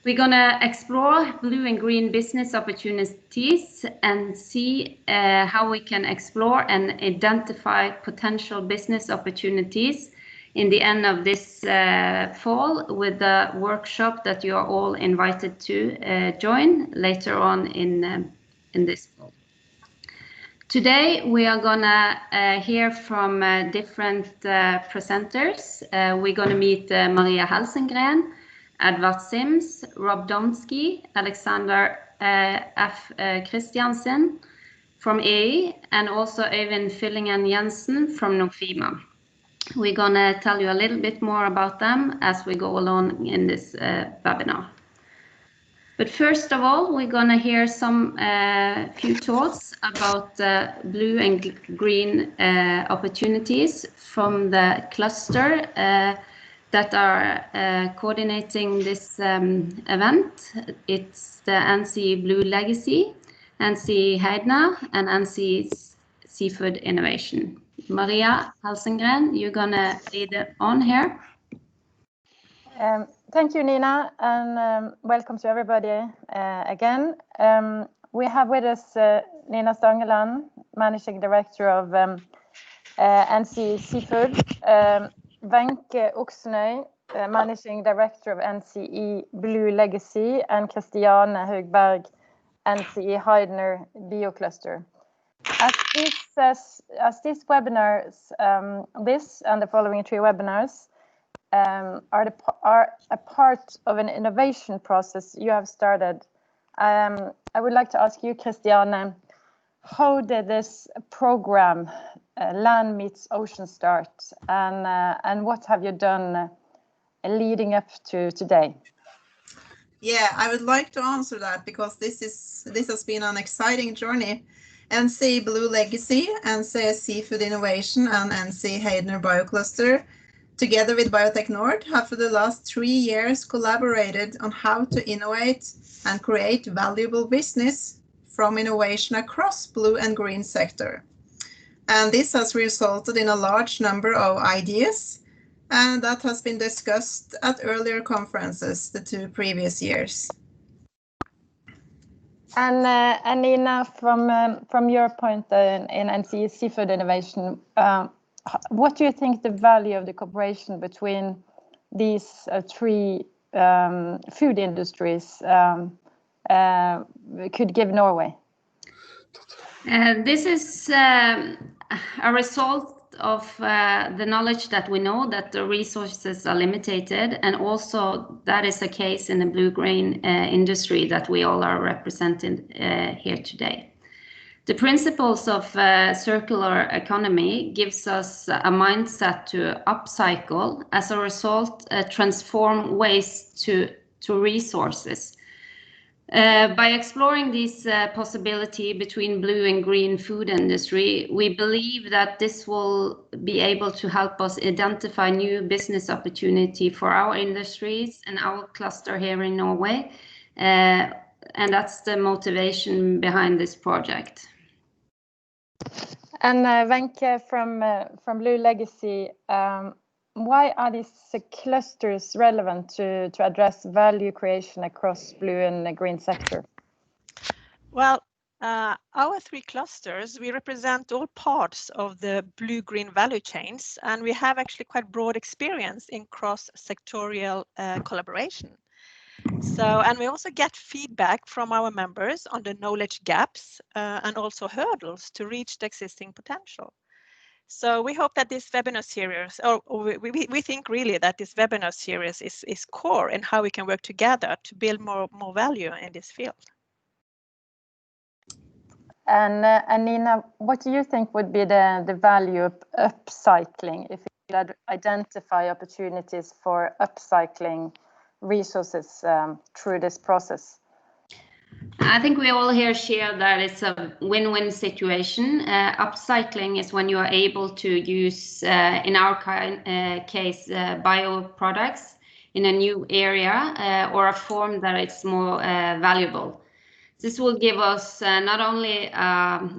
We're going to explore blue and green business opportunities and see how we can explore and identify potential business opportunities in the end of this fall with the workshop that you are all invited to join later on in this fall. Today we are going to hear from different presenters. We're going to meet Maria Helsengren, Edvard Sims, Rob Dongoski, Alexander F. Christiansen from EI, and also Øyvind Fylling-Jensen from Nofima. We're going to tell you a little bit more about them as we go along in this webinar. But first of all, we're going to hear some few thoughts about blue and green opportunities from the cluster that are coordinating this event. It's the NC Blue Legacy, NC Heidner, and NC Seafood Innovation. Maria Helsengren, you're going to lead it on here. Thank you, Nina, and welcome to everybody again. We have with us Nina Stangeland, Managing Director of NC Seafood, Wenche Uksnøy, Managing Director of NCE Blue Legacy, and Kristiane Haug Berg, NCE Heidner Biocluster. As these webinars, this and the following 3 webinars, are a part of an innovation process you have started. I would like to ask you, Kristiane, how did this program Land Meets Ocean start, and what have you done leading up to today? Yeah, I would like to answer that because this has been an exciting journey. NC Blue Legacy, NC Seafood Innovation, and NC Heidner Biocluster, together with Biotech Nord, have for the last 3 years collaborated on how to innovate and create valuable business from innovation across blue and green sector. And this has resulted in a large number of ideas, and that has been discussed at earlier conferences the 2 previous years. And Nina, from your point in NC Seafood Innovation, what do you think the value of the cooperation between these 3 food industries could give Norway? This is a result of the knowledge that we know that the resources are limited, and also that is a case in the blue-green industry that we all are represented here today. The principles of circular economy gives us a mindset to upcycle, as a result transform waste to resources. By exploring this possibility between blue and green food industry, we believe that this will be able to help us identify new business opportunity for our industries and our cluster here in Norway. And that's the motivation behind this project. And Wenche, from Blue Legacy, why are these clusters relevant to address value creation across blue and green sector? Well, our 3 clusters, we represent all parts of the blue-green value chains, and we have actually quite broad experience in cross-sectorial collaboration. And we also get feedback from our members on the knowledge gaps and also hurdles to reach the existing potential. So we hope that this webinar series, or we think really that this webinar series is core in how we can work together to build more value in this field. And Nina, what do you think would be the value of upcycling if you could identify opportunities for upcycling resources through this process? I think we all here share that it's a win-win situation. Upcycling is when you are able to use, in our case, bioproducts in a new area or a form that is more valuable. This will give us not only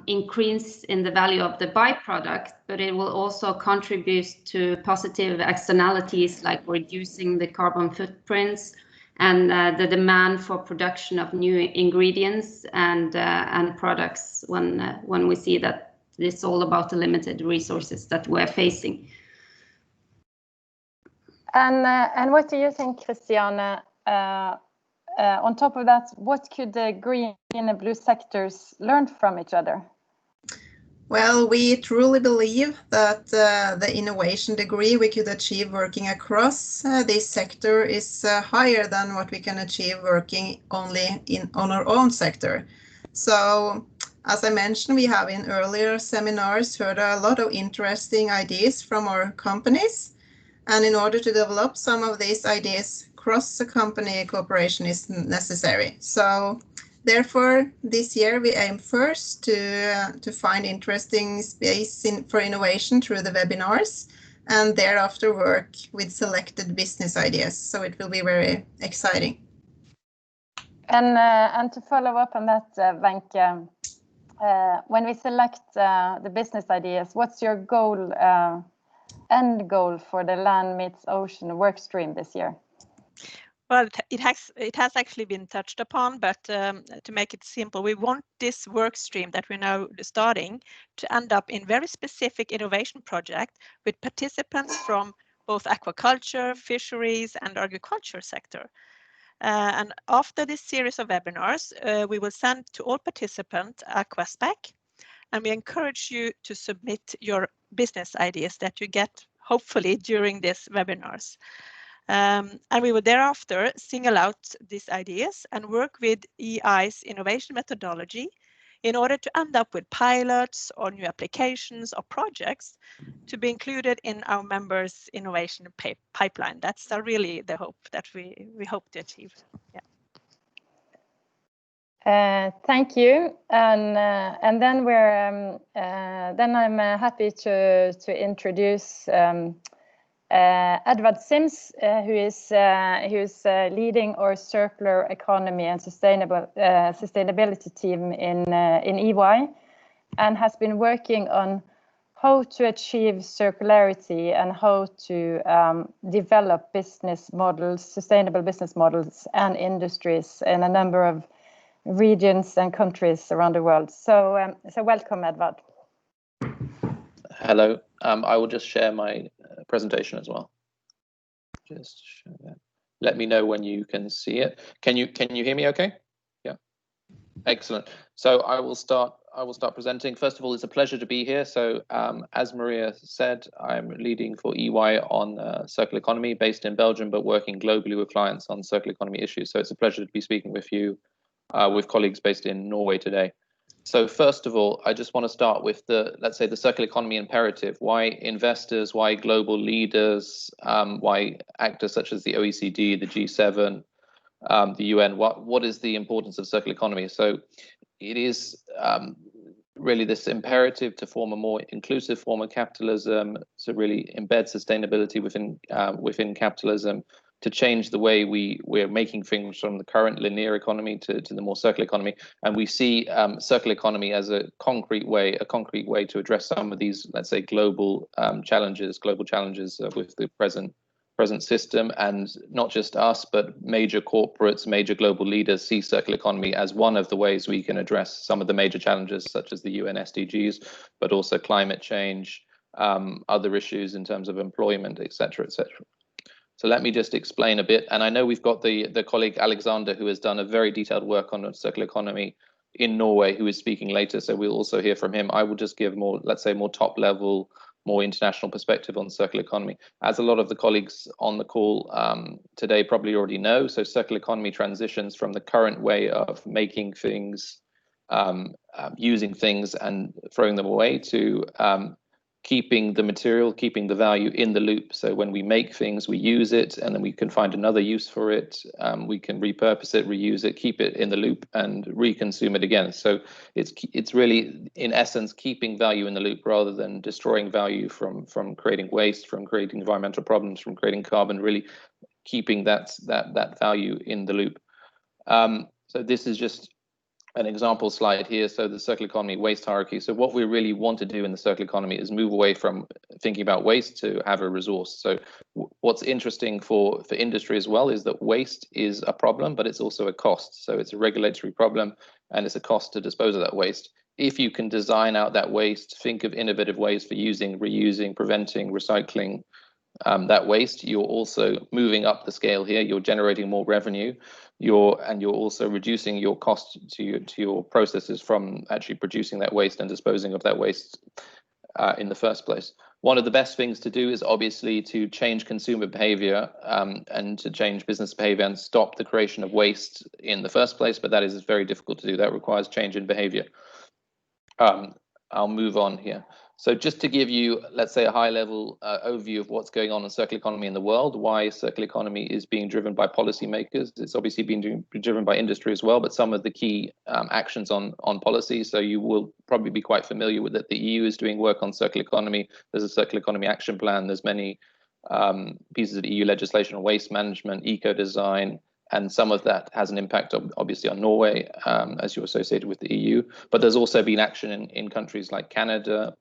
increase in the value of the byproduct, but it will also contribute to positive externalities like reducing the carbon footprints, and the demand for production of new ingredients and products when we see that it's all about the limited resources that we're facing. And what do you think, Kristiane? On top of that, what could the green and blue sectors learn from each other? Well, we truly believe that the innovation degree we could achieve working across this sector is higher than what we can achieve working only on our own sector. So, as I mentioned, we have in earlier seminars heard a lot of interesting ideas from our companies. And in order to develop some of these ideas, cross-company cooperation is necessary. So therefore, this year we aim first to find interesting space for innovation through the webinars, and thereafter work with selected business ideas. So it will be very exciting. And to follow up on that, Wenche, when we select the business ideas, what's your goal, end goal for the land meets ocean work stream this year? Well, it has actually been touched upon, but to make it simple, we want this work stream that we're now starting to end up in very specific innovation project with participants from both aquaculture, fisheries, and agriculture sector. And after this series of webinars, we will send to all participants a quest pack, and we encourage you to submit your business ideas that you get hopefully during these webinars. And we will thereafter single out these ideas and work with EI's innovation methodology in order to end up with pilots or new applications or projects to be included in our members' innovation pipeline. That's really the hope that we hope to achieve. Yeah. Thank you, and then I'm happy to introduce Edvard Sims, who is leading our circular economy and sustainability team in EY, and has been working on how to achieve circularity and how to develop business models, sustainable business models and industries in a number of regions and countries around the world. So welcome, Edvard. Hello. I will just share my presentation as well. Just show that. Let me know when you can see it. Can you hear me okay? Yeah. Excellent. So I will start presenting. First of all, it's a pleasure to be here. So as Maria said, I'm leading for EY on circular economy, based in Belgium, but working globally with clients on circular economy issues. So it's a pleasure to be speaking with you, with colleagues based in Norway today. So first of all, I just want to start with let's say the circular economy imperative. Why investors, why global leaders, why actors such as the OECD, the G7, the UN, what is the importance of circular economy? So it is really this imperative to form a more inclusive form of capitalism, to really embed sustainability within capitalism, to change the way we're making things from the current linear economy to the more circular economy. And we see circular economy as a concrete way to address some of these, let's say, global challenges with the present system. And not just us, but major corporates, major global leaders see circular economy as one of the ways we can address some of the major challenges, such as the UN SDGs, but also climate change, other issues in terms of employment, etc., etc. So let me just explain a bit. And I know we've got the colleague Alexander, who has done a very detailed work on circular economy in Norway, who is speaking later. So we'll also hear from him. I will just give more, let's say, more top level, more international perspective on circular economy. As a lot of the colleagues on the call today probably already know, so circular economy transitions from the current way of making things, using things and throwing them away, to keeping the material, keeping the value in the loop. So when we make things, we use it, and then we can find another use for it. We can repurpose it, reuse it, keep it in the loop, and reconsume it again. So it's really, in essence, keeping value in the loop rather than destroying value from creating waste, from creating environmental problems, from creating carbon. Really keeping that value in the loop. So this is just an example slide here. So the circular economy waste hierarchy. So what we really want to do in the circular economy is move away from thinking about waste to have a resource. So what's interesting for industry as well is that waste is a problem, but it's also a cost. So it's a regulatory problem and it's a cost to dispose of that waste. If you can design out that waste, think of innovative ways for using, reusing, preventing, recycling that waste, you're also moving up the scale here. You're generating more revenue. You're also reducing your cost to your processes from actually producing that waste and disposing of that waste in the first place. One of the best things to do is obviously to change consumer behavior and to change business behavior and stop the creation of waste in the first place, but that is very difficult to do. That requires change in behavior. I'll move on here. So just to give you, let's say, a high-level overview of what's going on in circular economy in the world, why circular economy is being driven by policymakers. It's obviously being driven by industry as well, but some of the key actions on policy. So you will probably be quite familiar with that. The EU is doing work on circular economy. There's a circular economy action plan. There's many pieces of EU legislation on waste management, eco-design, and some of that has an impact, obviously, on Norway, as you're associated with the EU. But there's also been action in countries like Canada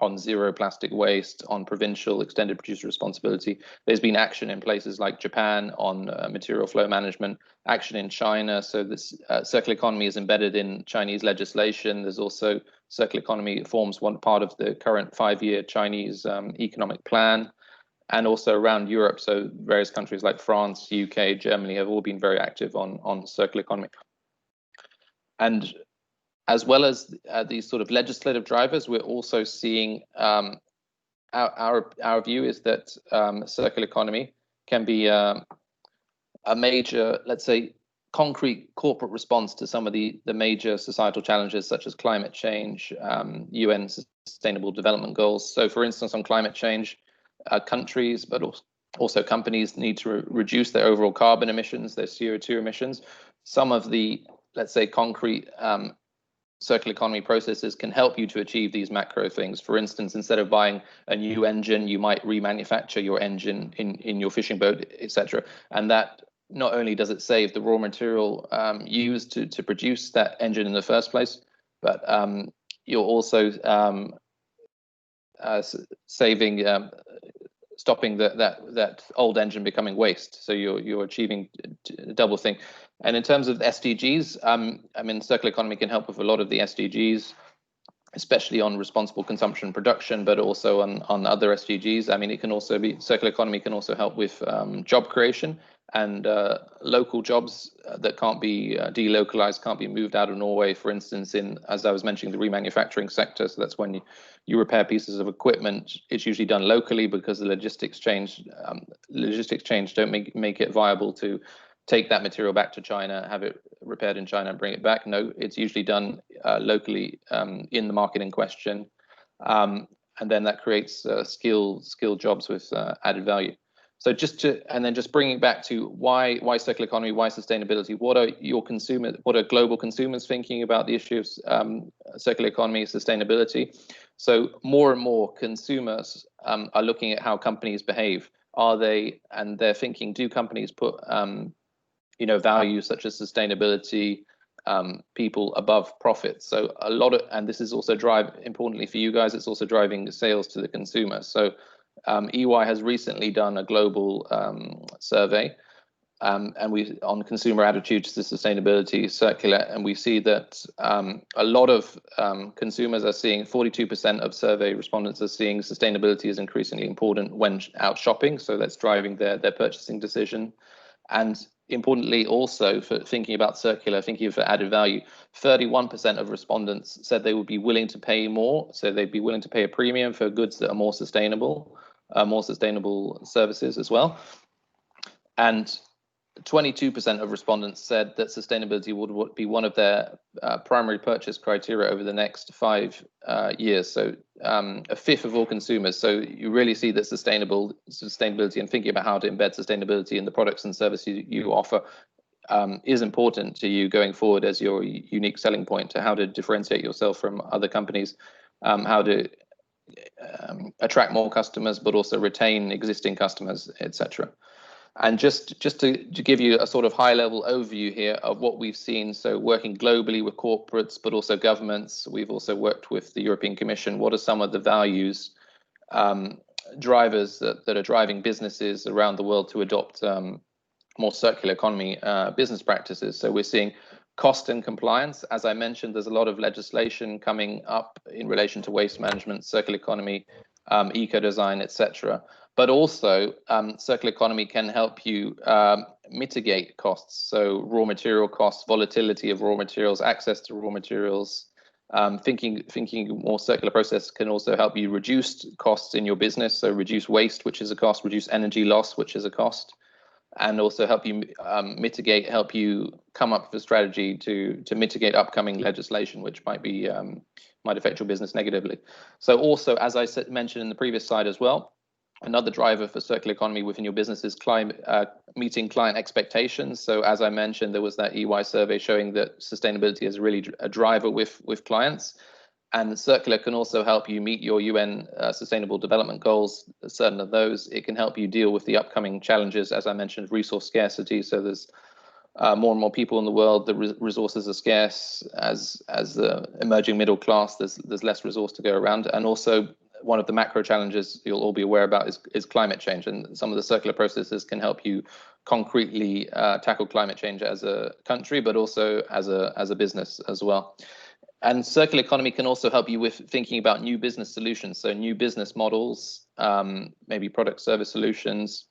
on zero plastic waste, on provincial extended producer responsibility. There's been action in places like Japan on material flow management, action in China. So this circular economy is embedded in Chinese legislation. There's also circular economy forms one part of the current 5-year Chinese economic plan. And also around Europe, so various countries like France, UK, Germany have all been very active on circular economy. And as well as these sort of legislative drivers, we're also seeing our view is that circular economy can be a major, let's say, concrete corporate response to some of the major societal challenges such as climate change, UN Sustainable Development Goals. So for instance, on climate change, countries, but also companies need to reduce their overall carbon emissions, their CO2 emissions. Some of the, let's say, concrete circular economy processes can help you to achieve these macro things. For instance, instead of buying a new engine, you might remanufacture your engine in your fishing boat, etc. And that not only does it save the raw material used to produce that engine in the first place, but you're also saving, stopping that old engine becoming waste. So you're achieving a double thing. And in terms of SDGs, I mean, circular economy can help with a lot of the SDGs, especially on responsible consumption and production, but also on other SDGs. I mean, it can also be, circular economy can also help with job creation and local jobs that can't be delocalized, can't be moved out of Norway, for instance, in, as I was mentioning, the remanufacturing sector. So that's when you repair pieces of equipment. It's usually done locally because the logistics change don't make it viable to take that material back to China, have it repaired in China and bring it back. No, it's usually done locally in the market in question. And then that creates skilled jobs with added value. So just bringing it back to why circular economy, why sustainability? What are global consumers thinking about the issue of circular economy, sustainability? So more and more consumers are looking at how companies behave. And they're thinking, do companies put values such as sustainability, people above profit? So a lot of, and this is also importantly for you guys, it's also driving sales to the consumer. So EY has recently done a global survey and on consumer attitudes to sustainability, circular, and we see that a lot of consumers are seeing, 42% of survey respondents are seeing sustainability is increasingly important when out shopping. So that's driving their purchasing decision. And importantly, also for thinking about circular, thinking of added value, 31% of respondents said they would be willing to pay more. So they'd be willing to pay a premium for goods that are more sustainable services as well. And 22% of respondents said that sustainability would be one of their primary purchase criteria over the next 5 years. So a fifth of all consumers. So you really see that sustainability and thinking about how to embed sustainability in the products and services you offer is important to you going forward as your unique selling point to how to differentiate yourself from other companies, how to attract more customers, but also retain existing customers, etc. And just to give you a sort of high-level overview here of what we've seen, so working globally with corporates, but also governments, we've also worked with the European Commission. What are some of the values drivers that are driving businesses around the world to adopt more circular economy business practices? So we're seeing cost and compliance. As I mentioned, there's a lot of legislation coming up in relation to waste management, circular economy, eco-design, etc. But also, circular economy can help you mitigate costs. So raw material costs, volatility of raw materials, access to raw materials. Thinking more circular process can also help you reduce costs in your business. So reduce waste, which is a cost, reduce energy loss, which is a cost, and also help you mitigate, help you come up with a strategy to mitigate upcoming legislation, which might affect your business negatively. So also, as I mentioned in the previous slide as well, another driver for circular economy within your business is meeting client expectations. So as I mentioned, there was that EY survey showing that sustainability is really a driver with clients. And circular can also help you meet your UN Sustainable Development Goals, certain of those. It can help you deal with the upcoming challenges, as I mentioned, resource scarcity. So there's more and more people in the world, the resources are scarce. As the emerging middle class, there's less resource to go around. And also, one of the macro challenges you'll all be aware about is climate change, and some of the circular processes can help you concretely tackle climate change as a country, but also as a business as well. And circular economy can also help you with thinking about new business solutions, so new business models, maybe product service solutions,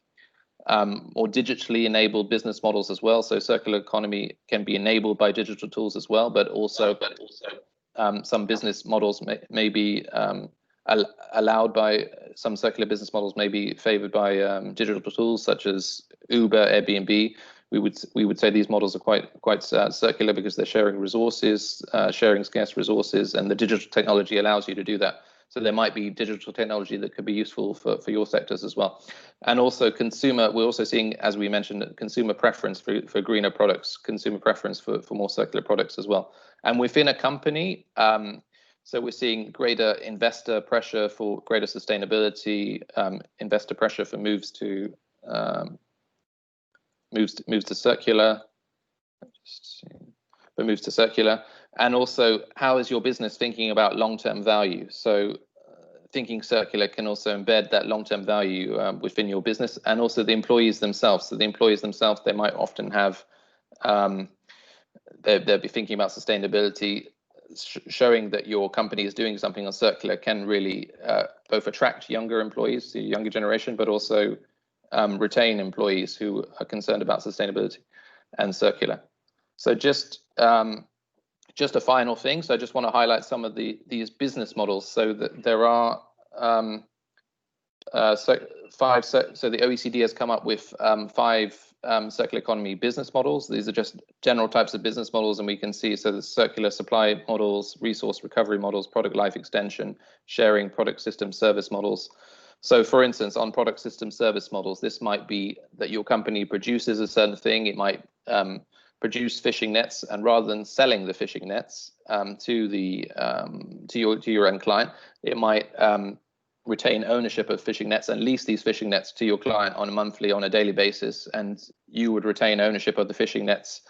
or digitally enabled business models as well. So circular economy can be enabled by digital tools as well, but also some business models may be allowed by some circular business models, may be favored by digital tools such as Uber, Airbnb. We would say these models are quite circular because they're sharing resources, sharing scarce resources, and the digital technology allows you to do that. So there might be digital technology that could be useful for your sectors as well. And also we're also seeing, as we mentioned, consumer preference for greener products, consumer preference for more circular products as well. And within a company, so we're seeing greater investor pressure for greater sustainability, investor pressure for moves to circular, and also how is your business thinking about long-term value? So thinking circular can also embed that long-term value within your business, and also the employees themselves. So the employees themselves, they might often have, they'll be thinking about sustainability. Showing that your company is doing something on circular can really both attract younger employees, the younger generation, but also retain employees who are concerned about sustainability and circular. So just a final thing. So I just want to highlight some of these business models. So that there are five. So the OECD has come up with 5 circular economy business models. These are just general types of business models, and we can see so the circular supply models, resource recovery models, product life extension, sharing, product system service models. So for instance, on product system service models, this might be that your company produces a certain thing. It might produce fishing nets, and rather than selling the fishing nets to your end client, it might retain ownership of fishing nets and lease these fishing nets to your client on a daily basis, and you would retain ownership of the fishing nets,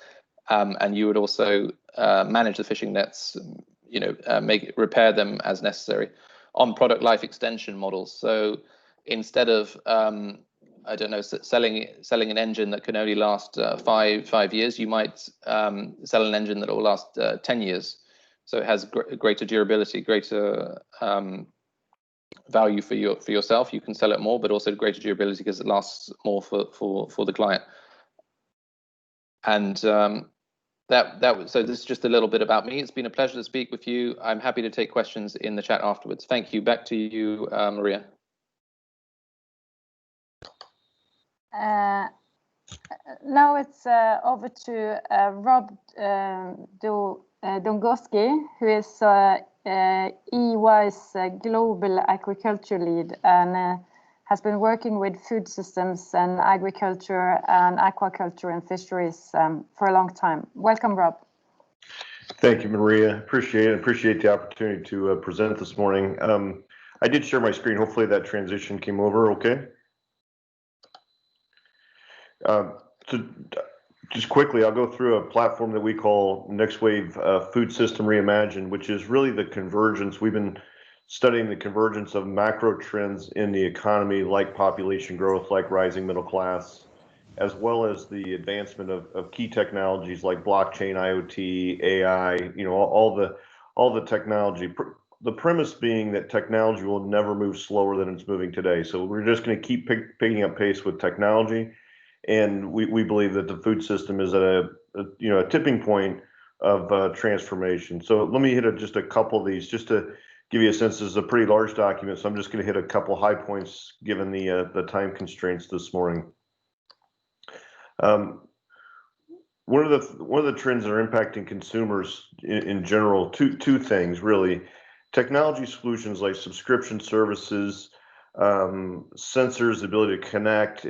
and you would also manage the fishing nets, repair them as necessary. On product life extension models, so instead of I don't know, selling an engine that can only last 5 years, you might sell an engine that will last 10 years. So it has greater durability, greater value for yourself. You can sell it more, but also greater durability because it lasts more for the client. And so this is just a little bit about me. It's been a pleasure to speak with you. I'm happy to take questions in the chat afterwards. Thank you. Back to you, Maria. Now it's over to Rob Dongoski, who is EY's Global Agriculture Lead and has been working with food systems and agriculture and aquaculture and fisheries for a long time. Welcome, Rob. Thank you, Maria. Appreciate the opportunity to present this morning. I did share my screen. Hopefully that transition came over okay. So just quickly, I'll go through a platform that we call Next Wave Food System Reimagined, which is really the convergence. We've been studying the convergence of macro trends in the economy, like population growth, like rising middle class, as well as the advancement of key technologies like blockchain, IoT, AI, all the technology. The premise being that technology will never move slower than it's moving today. So we're just going to keep picking up pace with technology. And we believe that the food system is at a tipping point of transformation. So let me hit just a couple of these just to give you a sense. This is a pretty large document, so I'm just going to hit a couple high points given the time constraints this morning. One of the trends that are impacting consumers in general, two things really: technology solutions like subscription services, sensors, the ability to connect,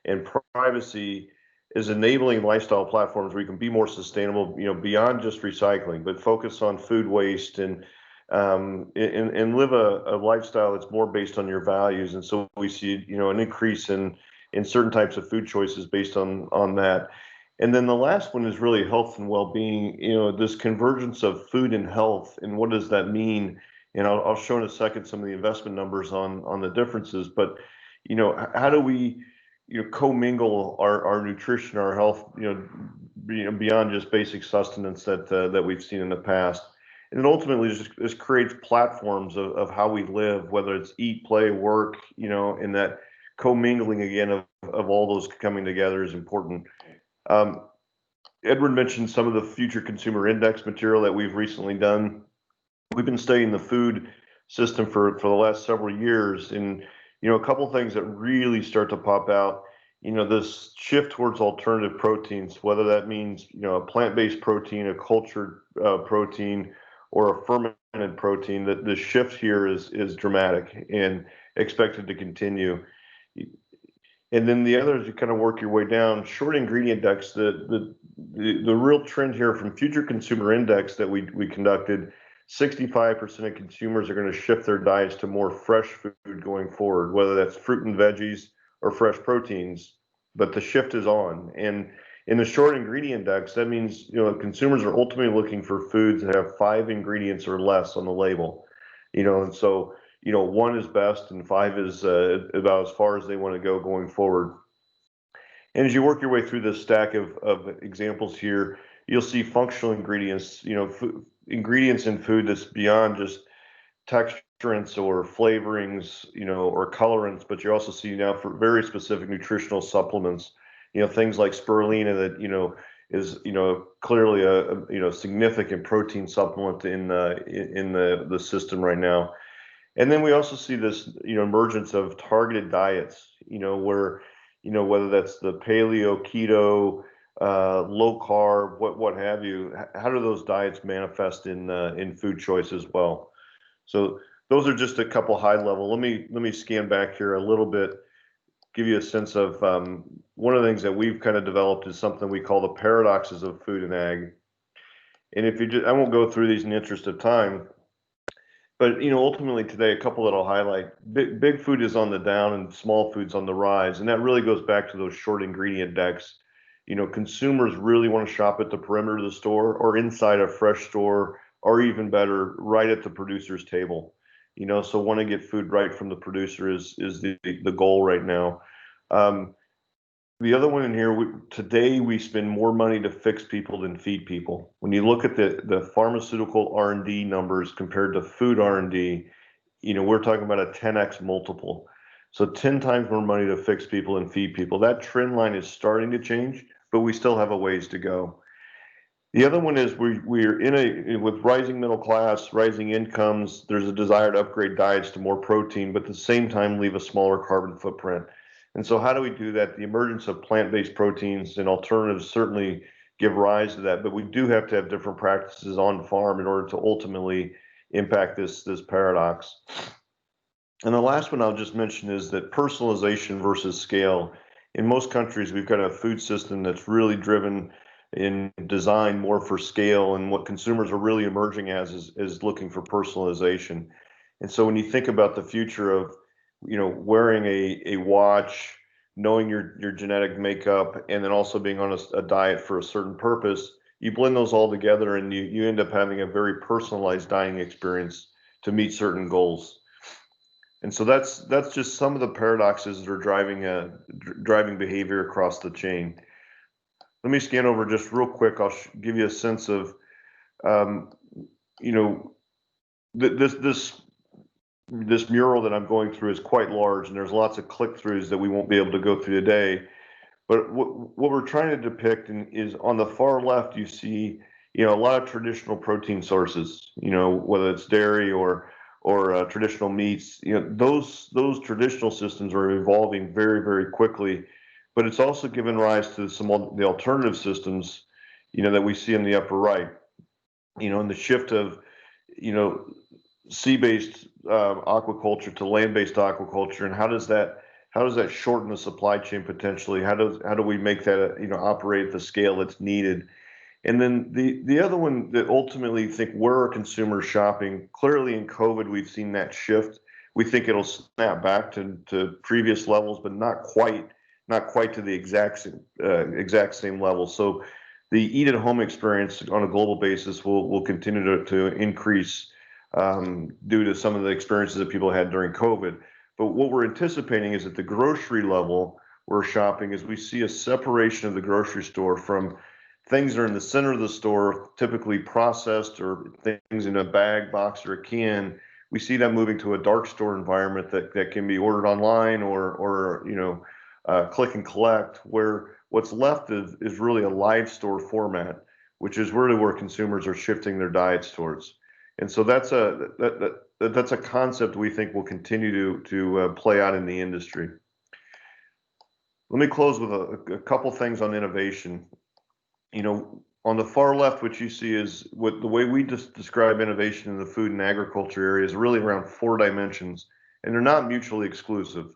and privacy is enabling lifestyle platforms where you can be more sustainable, beyond just recycling, but focus on food waste and live a lifestyle that's more based on your values. And so we see, an increase in certain types of food choices based on that. And then the last one is really health and well-being, this convergence of food and health, and what does that mean? And I'll show in a second some of the investment numbers on the differences, but, how do we commingle our nutrition, our health, beyond just basic sustenance that we've seen in the past. And it ultimately just creates platforms of how we live, whether it's eat, play, work, and that commingling again of all those coming together is important. Edward mentioned some of the future consumer index material that we've recently done. We've been studying the food system for the last several years, and a couple things that really start to pop out. This shift towards alternative proteins, whether that means a plant-based protein, a cultured protein, or a fermented protein. That the shift here is dramatic and expected to continue. And then the other is you kind of work your way down. Short ingredient index, the real trend here from Future Consumer Index that we conducted, 65% of consumers are going to shift their diets to more fresh food going forward, whether that's fruit and veggies or fresh proteins, but the shift is on. And in the short ingredient index, that means, consumers are ultimately looking for foods that have 5 ingredients or less on the label, and so, 1 is best and 5 is about as far as they want to go going forward. And as you work your way through this stack of examples here, you'll see functional ingredients, ingredients in food that's beyond just texturants or flavorings, or colorants, but you also see now for very specific nutritional supplements, things like spirulina that, is, clearly a significant protein supplement in the system right now. And then we also see this, emergence of targeted diets, where, whether that's the paleo, keto, low carb, what have you, how do those diets manifest in food choice as well? So those are just a couple high level. Let me scan back here a little bit, give you a sense of one of the things that we've kind of developed is something we call the paradoxes of food and ag. And if you just, I won't go through these in the interest of time, but ultimately today, a couple that I'll highlight. Big food is on the down and small food's on the rise, and that really goes back to those short ingredient decks. Consumers really want to shop at the perimeter of the store or inside a fresh store, or even better, right at the producer's table. So want to get food right from the producer is the goal right now. The other one in here, today we spend more money to fix people than feed people. When you look at the pharmaceutical R&D numbers compared to food R&D, we're talking about a 10x multiple. So 10 times more money to fix people than feed people. That trend line is starting to change, but we still have a ways to go. The other one is we're with rising middle class, rising incomes, there's a desire to upgrade diets to more protein, but at the same time leave a smaller carbon footprint. And so how do we do that? The emergence of plant-based proteins and alternatives certainly give rise to that, but we do have to have different practices on farm in order to ultimately impact this paradox. And the last one I'll just mention is that personalization versus scale. In most countries, we've got a food system that's really driven in design more for scale, and what consumers are really emerging as is looking for personalization. And so when you think about the future of wearing a watch, knowing your genetic makeup, and then also being on a diet for a certain purpose, you blend those all together and you end up having a very personalized dining experience to meet certain goals. And so that's just some of the paradoxes that are driving behavior across the chain. Let me scan over just real quick. I'll give you a sense of, this mural that I'm going through is quite large, and there's lots of click-throughs that we won't be able to go through today. But what we're trying to depict is on the far left, you see, a lot of traditional protein sources, whether it's dairy or traditional meats, those traditional systems are evolving very, very quickly. But it's also given rise to some of the alternative systems, that we see in the upper right, and the shift of, sea-based aquaculture to land-based aquaculture, and how does that shorten the supply chain potentially? How do we make that operate at the scale that's needed? And then the other one that ultimately think where are consumers shopping? Clearly in COVID we've seen that shift. We think it'll snap back to previous levels, but not quite to the exact same level. So the eat at home experience on a global basis will continue to increase due to some of the experiences that people had during COVID. But what we're anticipating is at the grocery level, we're shopping is we see a separation of the grocery store from things that are in the center of the store, typically processed or things in a bag, box, or a can. We see that moving to a dark store environment that can be ordered online or click and collect, where what's left is really a live store format, which is really where consumers are shifting their diets towards. And so that's a concept we think will continue to play out in the industry. Let me close with a couple things on innovation. On the far left, what you see is the way we just describe innovation in the food and agriculture area is really around 4 dimensions, and they're not mutually exclusive.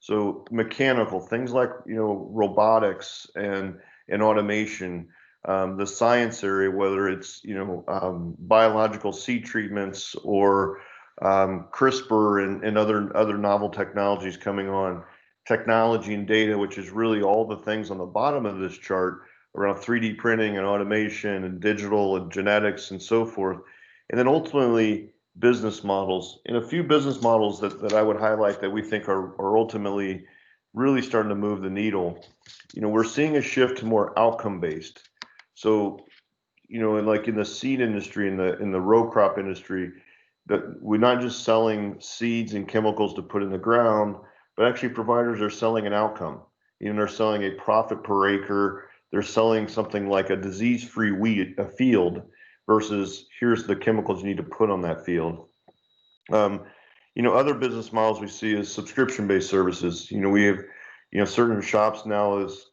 So mechanical things like robotics and automation. The science area, whether it's biological seed treatments or CRISPR and other novel technologies coming on, technology and data, which is really all the things on the bottom of this chart around 3D printing and automation and digital and genetics and so forth, and then ultimately business models. And a few business models that I would highlight that we think are ultimately really starting to move the needle. We're seeing a shift to more outcome based. So, like in the seed industry, in the row crop industry, that we're not just selling seeds and chemicals to put in the ground, but actually providers are selling an outcome. They're selling a profit per acre. They're selling something like a disease-free field versus here's the chemicals you need to put on that field. Other business models we see is subscription-based services. We have, certain shops now is,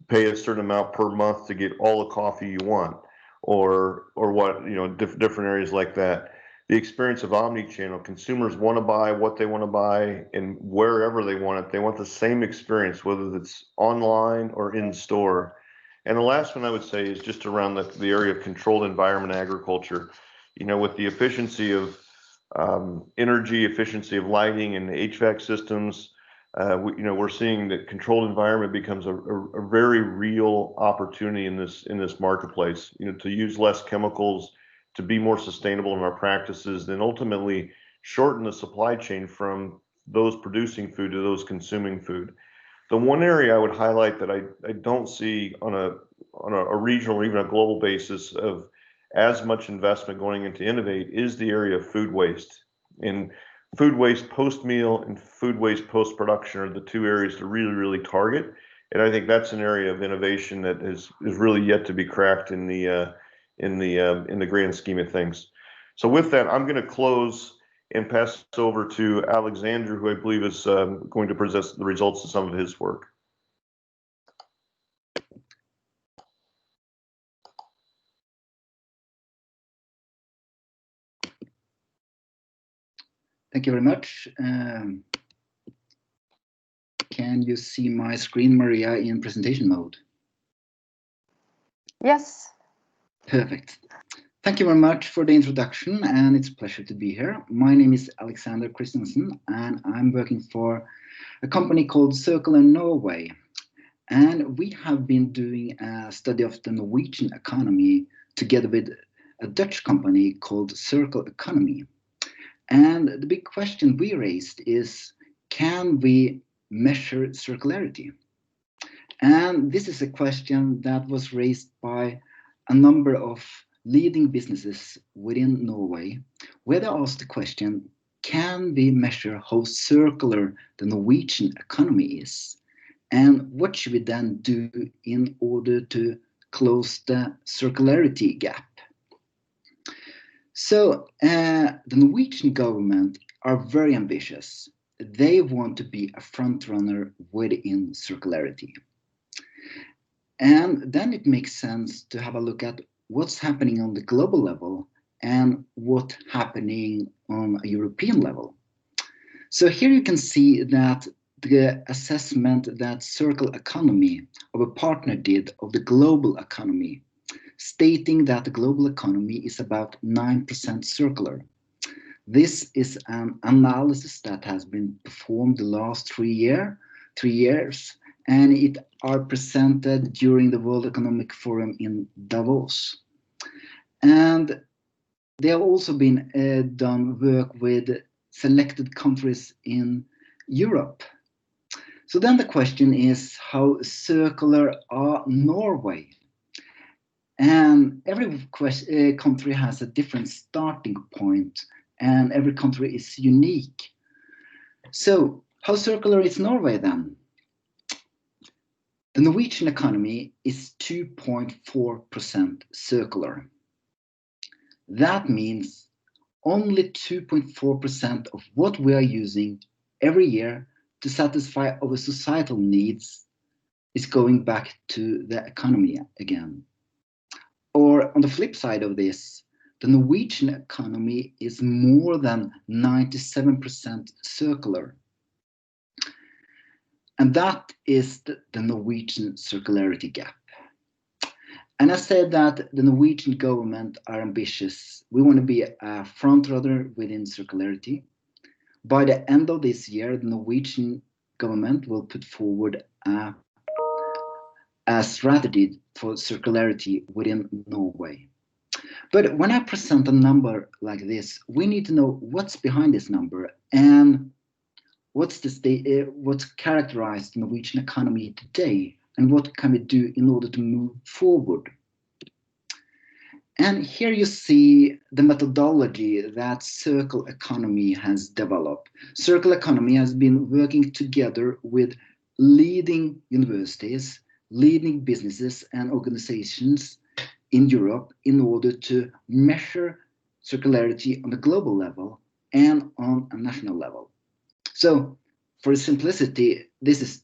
pay a certain amount per month to get all the coffee you want, or what, different areas like that. The experience of omni-channel, consumers want to buy what they want to buy and wherever they want it. They want the same experience, whether it's online or in store. And the last one I would say is just around the area of controlled environment agriculture. With the efficiency of energy, efficiency of lighting and HVAC systems, we're seeing that controlled environment becomes a very real opportunity in this marketplace. To use less chemicals, to be more sustainable in our practices, then ultimately shorten the supply chain from those producing food to those consuming food. The one area I would highlight that I don't see on a regional or even a global basis of as much investment going into innovate is the area of food waste. And food waste post-meal and food waste post-production are the 2 areas to really, really target. And I think that's an area of innovation that is really yet to be cracked in the grand scheme of things. So with that, I'm going to close and pass it over to Alexander, who I believe is going to present the results of some of his work. Thank you very much. Can you see my screen, Maria, in presentation mode? Yes. Perfect. Thank you very much for the introduction, and it's a pleasure to be here. My name is Alexander Christiansen, and I'm working for a company called CircularNorway. And we have been doing a study of the Norwegian economy together with a Dutch company called Circle Economy. And the big question we raised is, can we measure circularity? And this is a question that was raised by a number of leading businesses within Norway, where they asked the question, can we measure how circular the Norwegian economy is? And what should we then do in order to close the circularity gap? So the Norwegian government are very ambitious. They want to be a front runner within circularity. And then it makes sense to have a look at what's happening on the global level and what's happening on a European level. So here you can see that the assessment that Circle Economy, our partner, did of the global economy, stating that the global economy is about 9% circular. This is an analysis that has been performed the last 3 years, and it are presented during the World Economic Forum in Davos. And there have also been done work with selected countries in Europe. So then the question is, how circular are Norway? And every country has a different starting point, and every country is unique. So how circular is Norway then? The Norwegian economy is 2.4% circular. That means only 2.4% of what we are using every year to satisfy our societal needs is going back to the economy again. Or on the flip side of this, the Norwegian economy is more than 97% circular. And that is the Norwegian circularity gap. And I said that the Norwegian government are ambitious. We want to be a front runner within circularity. By the end of this year, the Norwegian government will put forward a strategy for circularity within Norway. But when I present a number like this, we need to know what's behind this number and what's characterized the Norwegian economy today, and what can we do in order to move forward. And here you see the methodology that Circle Economy has developed. Circle Economy has been working together with leading universities, leading businesses and organizations in Europe in order to measure circularity on the global level and on a national level. So for simplicity, this is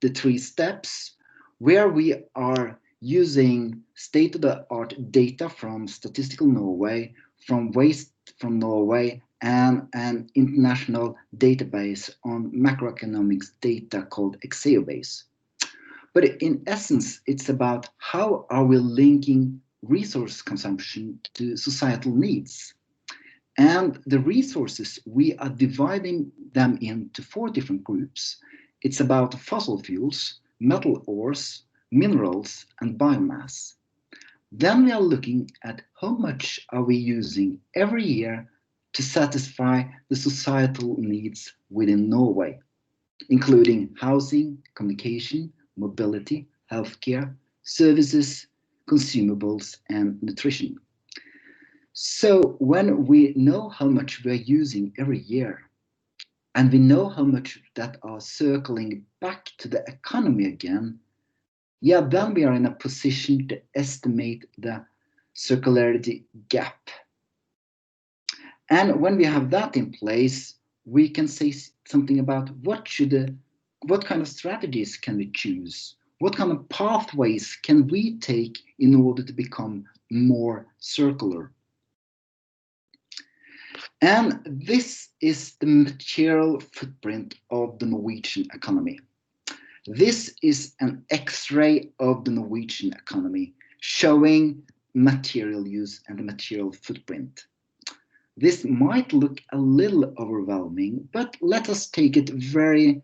the 3 steps where we are using state-of-the-art data from Statistical Norway, from Waste from Norway, and an international database on macroeconomics data called Legasea. But in essence, it's about how are we linking resource consumption to societal needs. And the resources, we are dividing them into 4 different groups. It's about fossil fuels, metal ores, minerals, and biomass. Then we are looking at how much are we using every year to satisfy the societal needs within Norway, including housing, communication, mobility, healthcare, services, consumables, and nutrition. So when we know how much we are using every year, and we know how much that are circling back to the economy again, then we are in a position to estimate the circularity gap. And when we have that in place, we can say something about what kind of strategies can we choose? What kind of pathways can we take in order to become more circular? And this is the material footprint of the Norwegian economy. This is an X-ray of the Norwegian economy, showing material use and the material footprint. This might look a little overwhelming, but let us take it very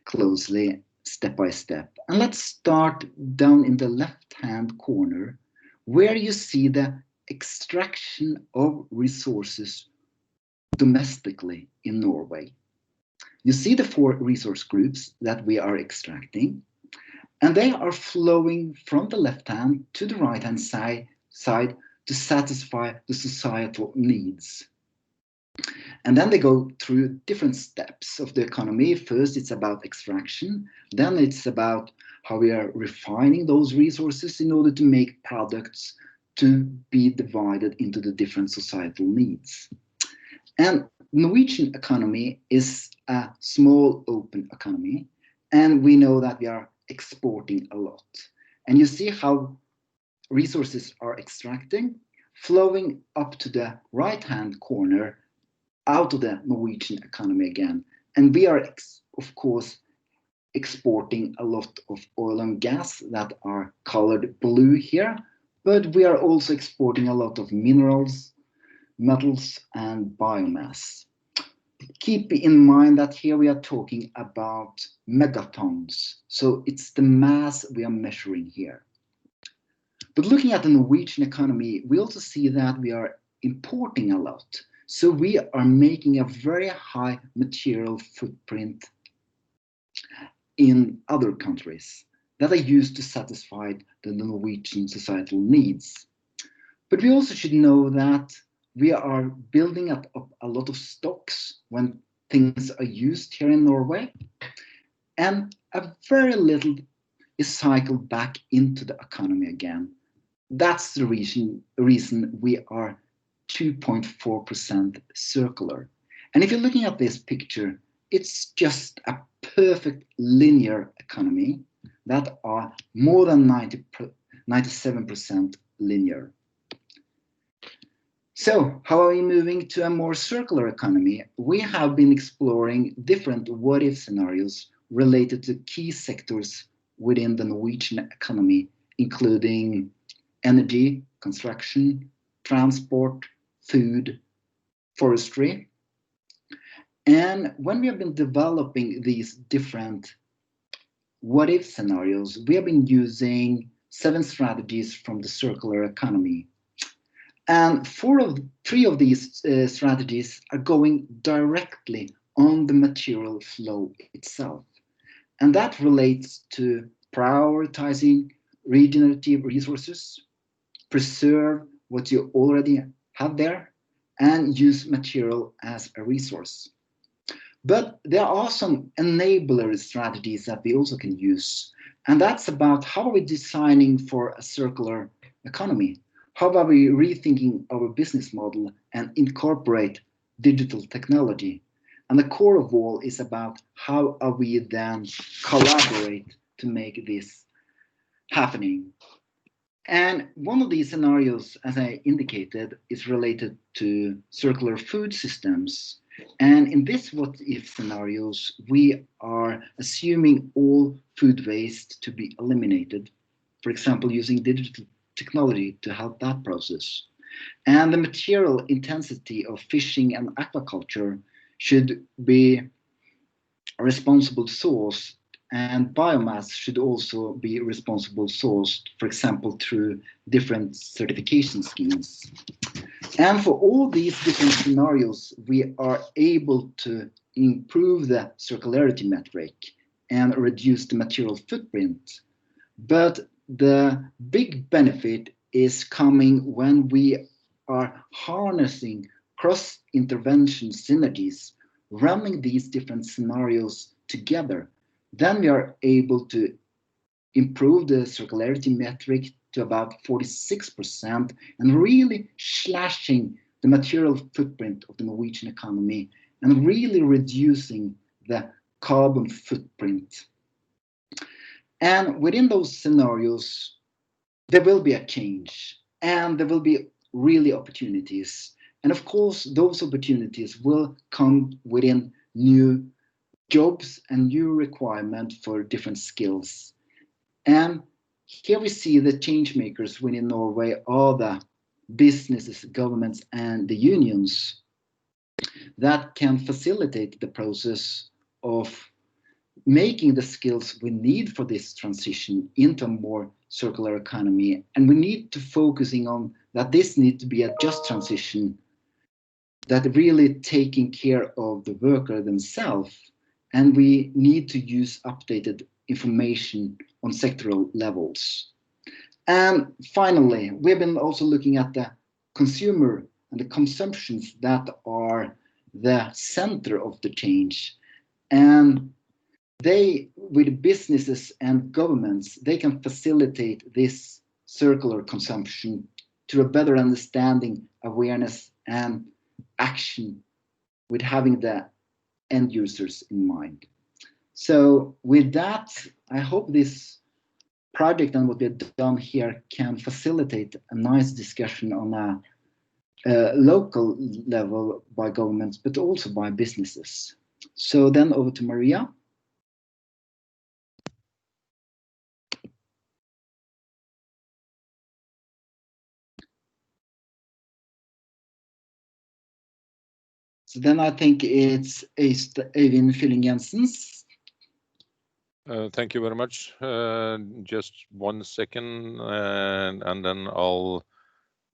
closely step by step. And let's start down in the left-hand corner where you see the extraction of resources domestically in Norway. You see the 4 resource groups that we are extracting, and they are flowing from the left hand to the right hand side to satisfy the societal needs. And then they go through different steps of the economy. First, it's about extraction. Then it's about how we are refining those resources in order to make products to be divided into the different societal needs. And Norwegian economy is a small open economy, and we know that we are exporting a lot. And you see how resources are extracting, flowing up to the right-hand corner out of the Norwegian economy again. And we are, of course, exporting a lot of oil and gas that are colored blue here, but we are also exporting a lot of minerals, metals, and biomass. Keep in mind that here we are talking about megatons, so it's the mass we are measuring here. But looking at the Norwegian economy, we also see that we are importing a lot. So we are making a very high material footprint in other countries that are used to satisfy the Norwegian societal needs. But we also should know that we are building up a lot of stocks when things are used here in Norway, and a very little is cycled back into the economy again. That's the reason we are 2.4% circular. And if you're looking at this picture, it's just a perfect linear economy that are more than 97% linear. So how are we moving to a more circular economy? We have been exploring different what-if scenarios related to key sectors within the Norwegian economy, including energy, construction, transport, food, forestry. And when we have been developing these different what-if scenarios, we have been using 7 strategies from the circular economy. And 3 of these strategies are going directly on the material flow itself. And that relates to prioritizing regenerative resources, preserve what you already have there, and use material as a resource. But there are some enabler strategies that we also can use. And that's about how are we designing for a circular economy? How are we rethinking our business model and incorporate digital technology? And the core of all is about how are we then collaborate to make this happening. And one of these scenarios, as I indicated, is related to circular food systems. And in this what-if scenarios, we are assuming all food waste to be eliminated, for example, using digital technology to help that process. And the material intensity of fishing and aquaculture should be a responsible source, and biomass should also be responsible sourced, for example, through different certification schemes. And for all these different scenarios, we are able to improve the circularity metric and reduce the material footprint. But the big benefit is coming when we are harnessing cross-intervention synergies, running these different scenarios together. Then we are able to improve the circularity metric to about 46% and really slashing the material footprint of the Norwegian economy and really reducing the carbon footprint. And within those scenarios, there will be a change and there will be really opportunities. And of course, those opportunities will come within new jobs and new requirements for different skills. And here we see the change makers within Norway are the businesses, governments, and the unions that can facilitate the process of making the skills we need for this transition into a more circular economy. And we need to focusing on that this needs to be a just transition that really taking care of the worker themselves. And we need to use updated information on sectoral levels. And finally, we've been also looking at the consumer and the consumptions that are the center of the change. And they, with businesses and governments, they can facilitate this circular consumption to a better understanding, awareness, and action with having the end users in mind. So with that, I hope this project and what we've done here can facilitate a nice discussion on a local level by governments, but also by businesses. So then over to Maria. So then I think it's Øyvind Fylling-Jensen. Thank you very much. Just 1 second, and then I'll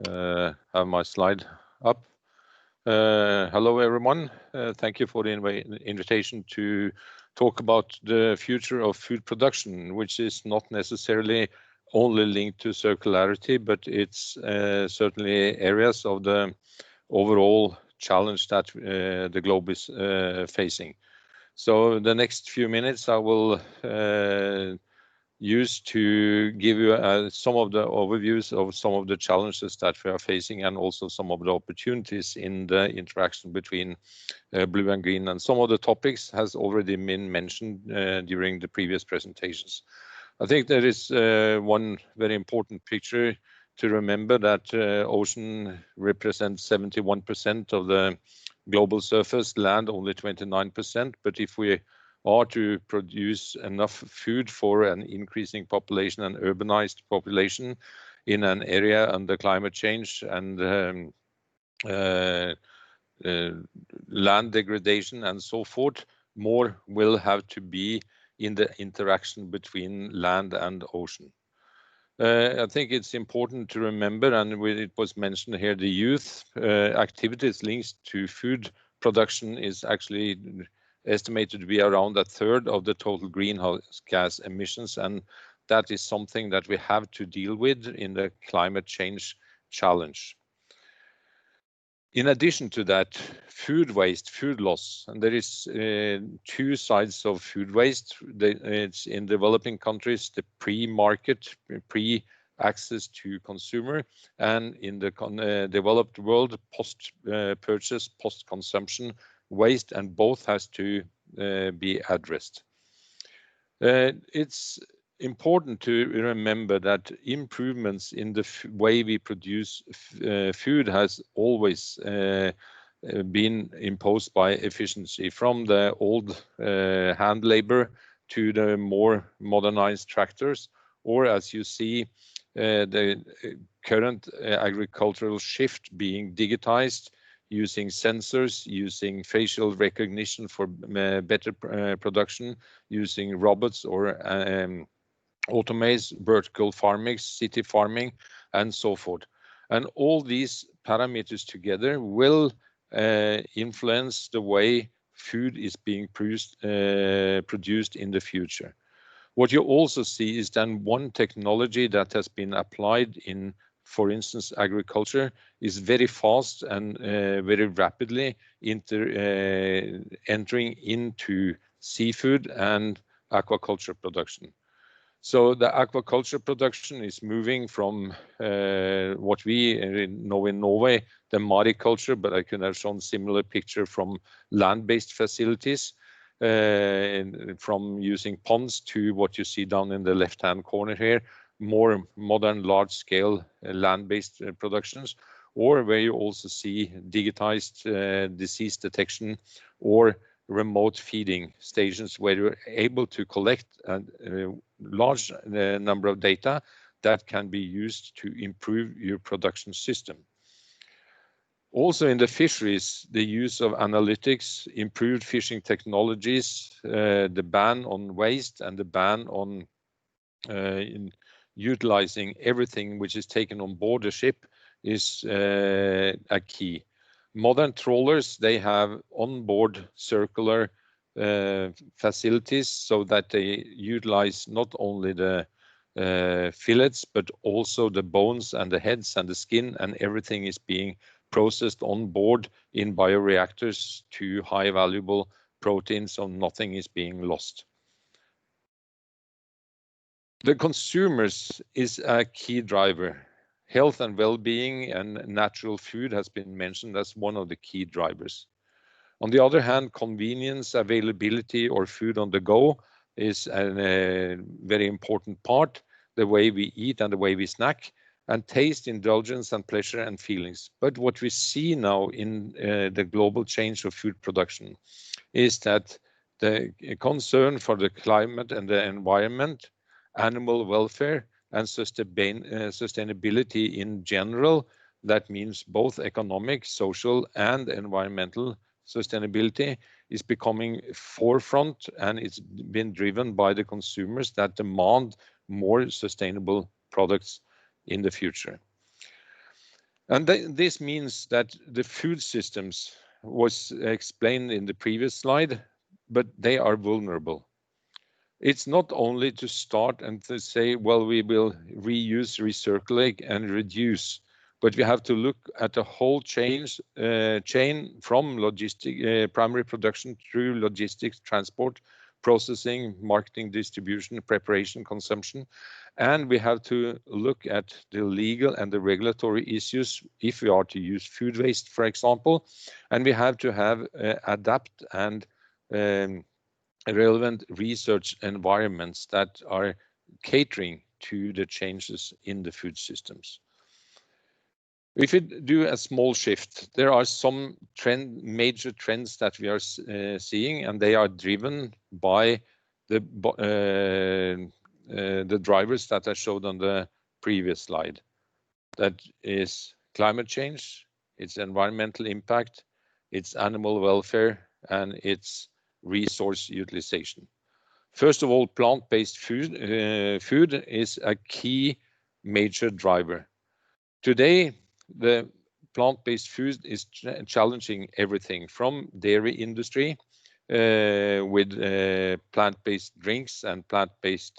have my slide up. Hello, everyone. Thank you for the invitation to talk about the future of food production, which is not necessarily only linked to circularity, but it's certainly areas of the overall challenge that the globe is facing. So the next few minutes I will use to give you some of the overviews of some of the challenges that we are facing, and also some of the opportunities in the interaction between blue and green. And some of the topics has already been mentioned during the previous presentations. I think there is one very important picture to remember, that ocean represents 71% of the global surface, land only 29%. But if we are to produce enough food for an increasing population and urbanized population in an area under climate change and land degradation and so forth, more will have to be in the interaction between land and ocean. I think it's important to remember, and it was mentioned here, the youth activities linked to food production is actually estimated to be around 1/3 of the total greenhouse gas emissions, and that is something that we have to deal with in the climate change challenge. In addition to that, food waste, food loss, and there is 2 sides of food waste. It's in developing countries, the pre-market, pre-access to consumer, and in the developed world, post-purchase, post-consumption waste, and both has to be addressed. It's important to remember that improvements in the way we produce food has always been imposed by efficiency, from the old hand labor to the more modernized tractors, or as you see, the current agricultural shift being digitized, using sensors, using facial recognition for better production, using robots or automates, vertical farming, city farming, and so forth. And all these parameters together will influence the way food is being produced in the future. What you also see is then one technology that has been applied in, for instance, agriculture, is very fast and very rapidly entering into seafood and aquaculture production. So the aquaculture production is moving from what we know in Norway, the mariculture, but I could have shown similar picture from land-based facilities, from using ponds to what you see down in the left-hand corner here, more modern, large-scale land-based productions, or where you also see digitized disease detection or remote feeding stations, where you're able to collect a large number of data that can be used to improve your production system. Also in the fisheries, the use of analytics, improved fishing technologies, the ban on waste and the ban on utilizing everything which is taken on board the ship is a key. Modern trawlers, they have onboard circular facilities so that they utilize not only the fillets but also the bones and the heads and the skin, and everything is being processed on board in bioreactors to high valuable proteins, so nothing is being lost. The consumers is a key driver. Health and well-being and natural food has been mentioned as one of the key drivers. On the other hand, convenience, availability, or food on the go is a very important part, the way we eat and the way we snack, and taste, indulgence, and pleasure and feelings. But what we see now in the global change of food production is that the concern for the climate and the environment, animal welfare, and sustainability in general, that means both economic, social, and environmental sustainability, is becoming forefront, and it's been driven by the consumers that demand more sustainable products in the future. And this means that the food systems was explained in the previous slide, but they are vulnerable. It's not only to start and to say, well, we will reuse, recirculate, and reduce, but we have to look at the whole chain from primary production through logistics, transport, processing, marketing, distribution, preparation, consumption. And we have to look at the legal and the regulatory issues if we are to use food waste, for example. And we have to have adapt and relevant research environments that are catering to the changes in the food systems. If we do a small shift, there are some major trends that we are seeing, and they are driven by the drivers that I showed on the previous slide. That is climate change, it's environmental impact, it's animal welfare, and it's resource utilization. First of all, plant-based food is a key major driver. Today, the plant-based food is challenging everything from dairy industry with plant-based drinks and plant-based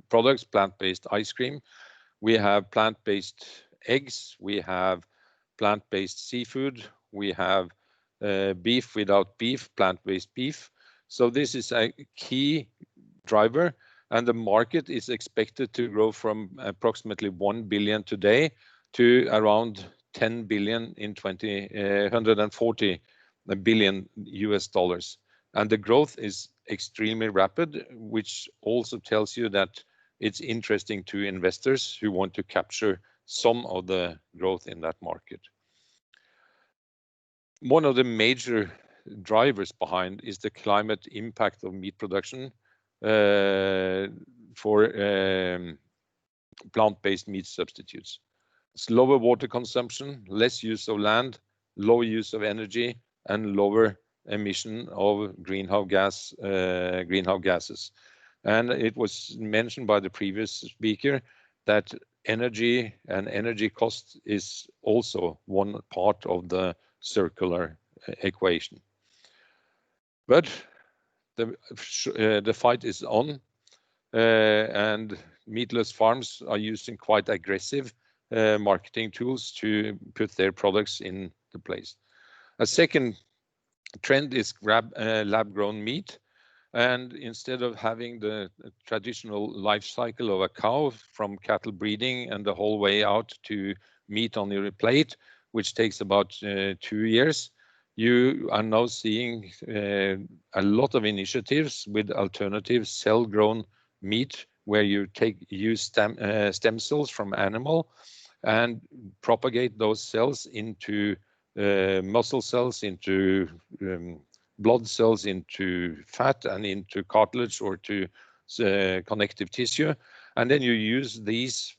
products, plant-based ice cream. We have plant-based eggs, we have plant-based seafood, we have beef without beef, plant-based beef. So this is a key driver, and the market is expected to grow from approximately 1 billion today to around 10 billion in 140 billion US dollars. And the growth is extremely rapid, which also tells you that it's interesting to investors who want to capture some of the growth in that market. One of the major drivers behind is the climate impact of meat production for plant-based meat substitutes. It's lower water consumption, less use of land, low use of energy, and lower emission of greenhouse gases. And it was mentioned by the previous speaker that energy and energy cost is also one part of the circular equation. But the fight is on, and meatless farms are using quite aggressive marketing tools to put their products into place. A second trend is lab-grown meat, and instead of having the traditional life cycle of a cow from cattle breeding and the whole way out to meat on your plate, which takes about 2 years, you are now seeing a lot of initiatives with alternative cell-grown meat, where you use stem cells from animal and propagate those cells into muscle cells, into blood cells, into fat, and into cartilage or to connective tissue. And then you use these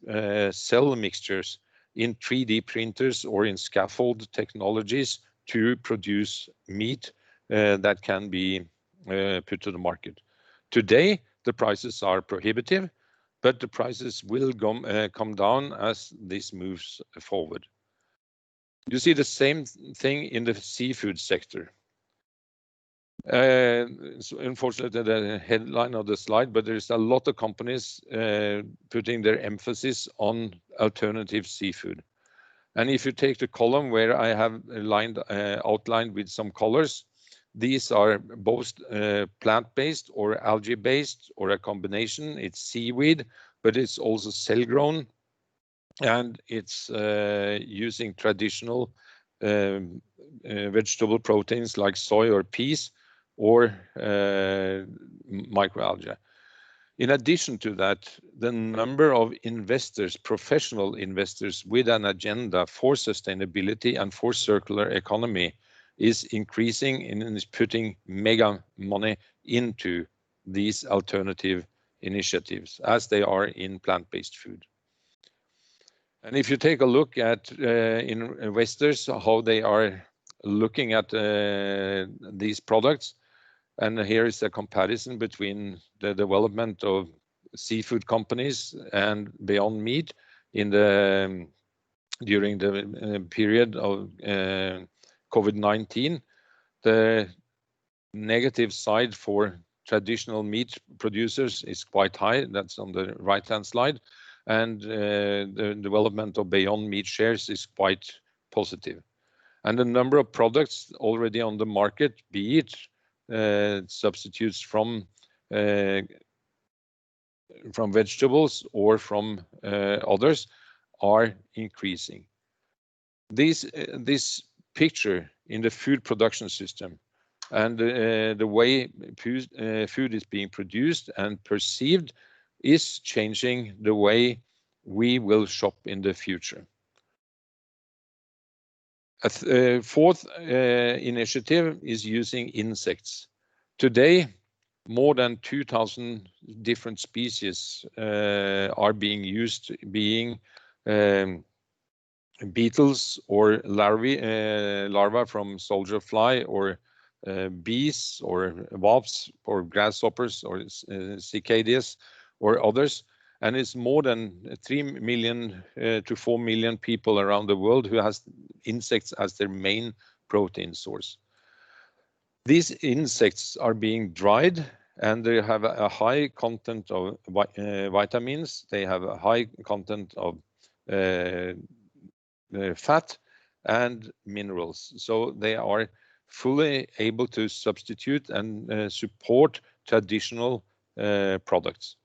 cell mixtures in 3D printers or in scaffold technologies to produce meat that can be put to the market. Today, the prices are prohibitive, but the prices will come down as this moves forward. You see the same thing in the seafood sector. So unfortunately, the headline of the slide, but there's a lot of companies putting their emphasis on alternative seafood. And if you take the column where I have outlined with some colors, these are both plant-based or algae-based or a combination. It's seaweed, but it's also cell-grown, and it's using traditional vegetable proteins like soy or peas or microalgae. In addition to that, the number of investors, professional investors with an agenda for sustainability and for circular economy is increasing and is putting mega money into these alternative initiatives as they are in plant-based food. And if you take a look at investors, how they are looking at these products, and here is a comparison between the development of seafood companies and Beyond Meat in during the period of COVID-19. The negative side for traditional meat producers is quite high. That's on the right-hand slide. And the development of Beyond Meat shares is quite positive. And the number of products already on the market, be it substitutes from vegetables or from others, are increasing. This picture in the food production system and the way food is being produced and perceived is changing the way we will shop in the future. A fourth initiative is using insects. Today, more than 2,000 different species are being used, being beetles or larvae from soldier fly, or bees or wasps or grasshoppers or cicadas or others. And it's more than 3 million to 4 million people around the world who has insects as their main protein source. These insects are being dried, and they have a high content of vitamins. They have a high content of fat and minerals. So they are fully able to substitute and support traditional products.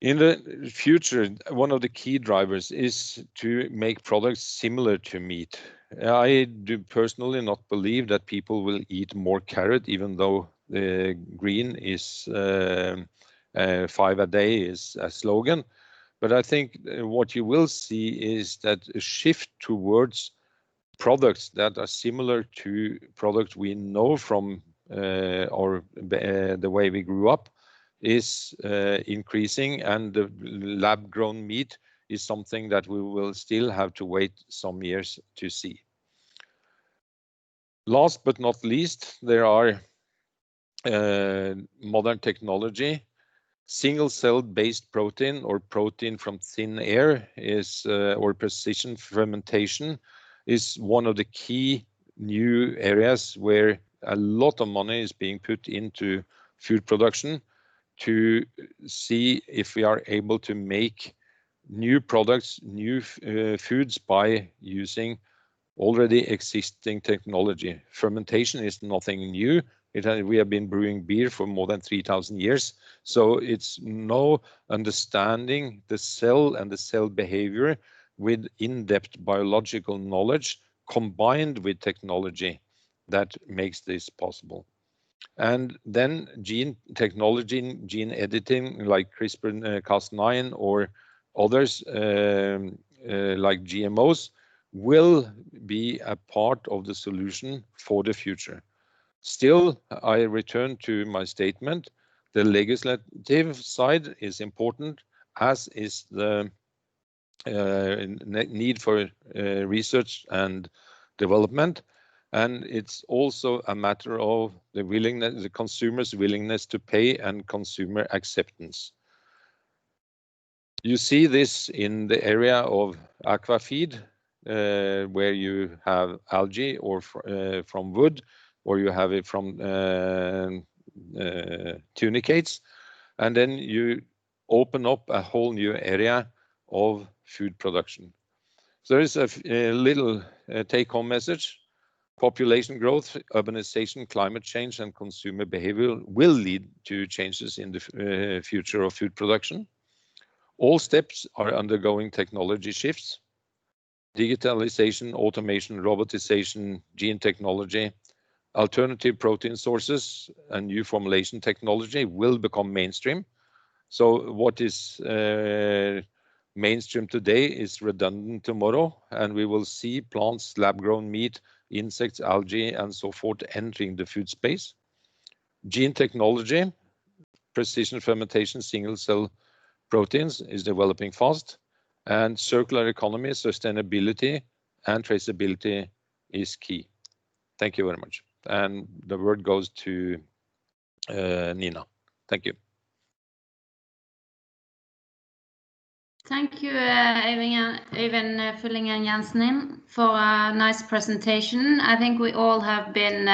In the future, one of the key drivers is to make products similar to meat. I do personally not believe that people will eat more carrot, even though green is 5 a day is a slogan. But I think what you will see is that a shift towards products that are similar to products we know from the way we grew up is increasing, and the lab-grown meat is something that we will still have to wait some years to see. Last but not least, there are modern technology. Single-cell based protein or protein from thin air is or precision fermentation is one of the key new areas where a lot of money is being put into food production to see if we are able to make new products, new foods by using already existing technology. Fermentation is nothing new. We have been brewing beer for more than 3,000 years. So it's now understanding the cell and the cell behavior with in-depth biological knowledge combined with technology that makes this possible. And then gene technology, gene editing like CRISPR-Cas9 or others like GMOs will be a part of the solution for the future. Still, I return to my statement. The legislative side is important, as is the need for research and development. And it's also a matter of the consumer's willingness to pay and consumer acceptance. You see this in the area of aquafeed, where you have algae or from wood, or you have it from tunicates, and then you open up a whole new area of food production. So there is a little take-home message. Population growth, urbanization, climate change, and consumer behavior will lead to changes in the future of food production. All steps are undergoing technology shifts. Digitalization, automation, robotization, gene technology, alternative protein sources, and new formulation technology will become mainstream. So what is mainstream today is redundant tomorrow, and we will see plants, lab-grown meat, insects, algae, and so forth entering the food space. Gene technology, precision fermentation, single-cell proteins is developing fast, and circular economy, sustainability, and traceability is key. Thank you very much. And the word goes to Nina. Thank you. Thank you, Øyvind Fylling-Jensen, for a nice presentation. I think we all have been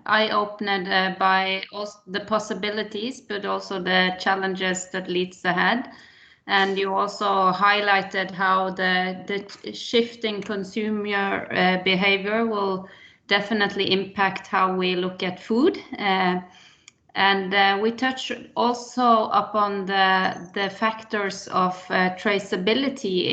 eye-opened by the possibilities, but also the challenges that leads ahead. And you also highlighted how the shifting consumer behavior will definitely impact how we look at food. And we touched also upon the factors of traceability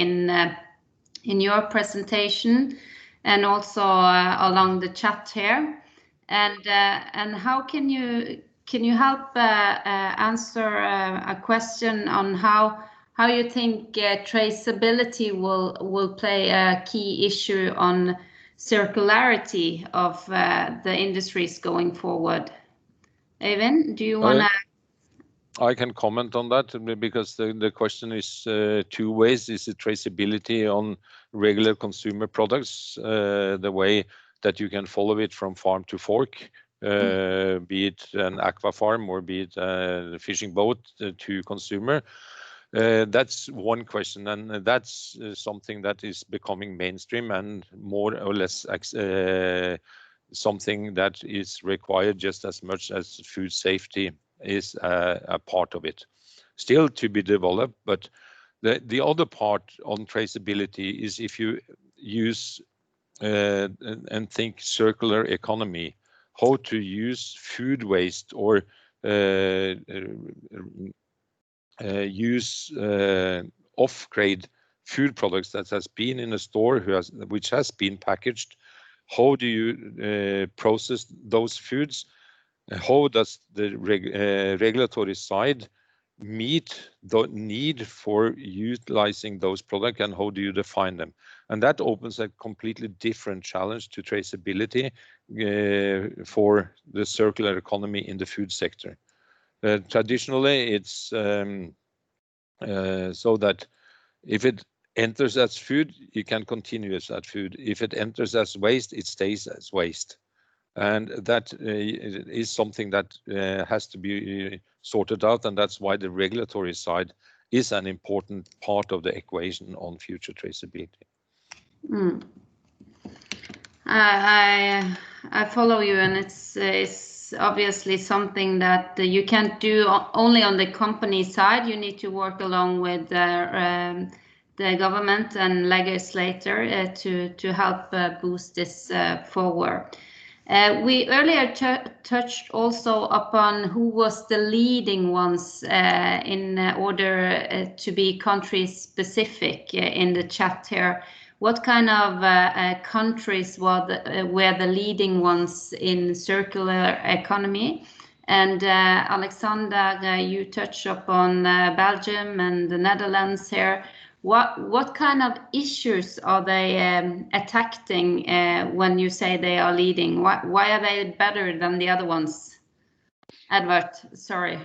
in your presentation, and also along the chat here. And how can you help answer a question on how you think traceability will play a key issue on circularity of the industries going forward? Øyvind, do you want to? I can comment on that, because the question is two ways. Is it traceability on regular consumer products, the way that you can follow it from farm to fork, be it an aqua farm or be it a fishing boat to consumer? That's one question, and that's something that is becoming mainstream and more or less something that is required just as much as food safety is a part of it. Still to be developed, but the other part on traceability is if you use and think circular economy, how to use food waste or use off-grade food products that has been in a store which has been packaged. How do you process those foods? How does the regulatory side meet the need for utilizing those products, and how do you define them? And that opens a completely different challenge to traceability for the circular economy in the food sector. Traditionally, it's so that if it enters as food, you can continue as that food. If it enters as waste, it stays as waste. And that is something that has to be sorted out, and that's why the regulatory side is an important part of the equation on future traceability. I follow you, and it's obviously something that you can't do only on the company side. You need to work along with the government and legislator to help boost this forward. We earlier touched also upon who was the leading ones in order to be country specific in the chat here. What kind of countries were the leading ones in circular economy? And Alexander, you touched upon Belgium and the Netherlands here. What kind of issues are they attacking when you say they are leading? Why are they better than the other ones? Edward, sorry.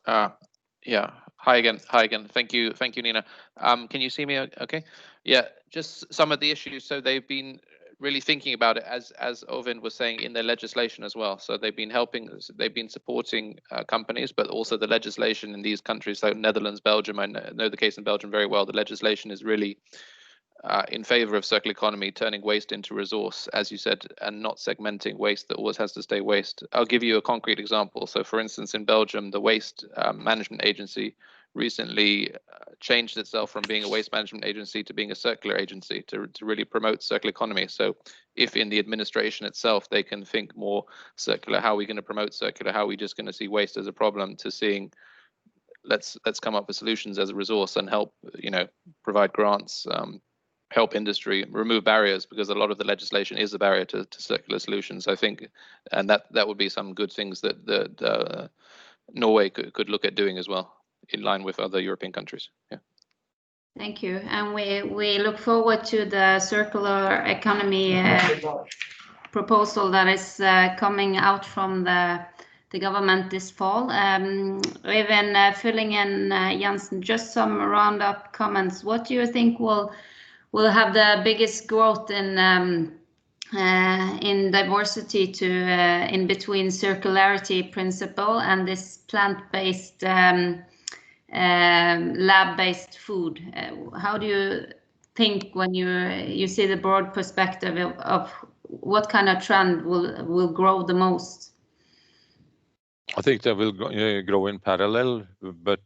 Yeah, Hi again. Thank you, Nina. Can you see me? Okay. Yeah. Just some of the issues. So they've been really thinking about it, as Øyvind was saying, in their legislation as well. So they've been supporting companies, but also the legislation in these countries, like Netherlands, Belgium. I know the case in Belgium very well. The legislation is really in favor of circular economy, turning waste into resource, as you said, and not segmenting waste that always has to stay waste. I'll give you a concrete example. So, for instance, in Belgium, the Waste Management Agency recently changed itself from being a waste management agency to being a circular agency to really promote circular economy. So if in the administration itself they can think more circular, how are we going to promote circular? How are we just going to see waste as a problem to seeing let's come up with solutions as a resource and help, provide grants, help industry, remove barriers, because a lot of the legislation is a barrier to circular solutions, I think, and that would be some good things that Norway could look at doing as well, in line with other European countries. Yeah. Thank you, and we look forward to the circular economy proposal that is coming out from the government this fall. Øyvind, Fylling-Jensen, just some roundup comments. What do you think will have the biggest growth in diversity in between circularity principle and this plant-based lab-based food? How do you think when you see the broad perspective of what kind of trend will grow the most? I think they will grow in parallel, but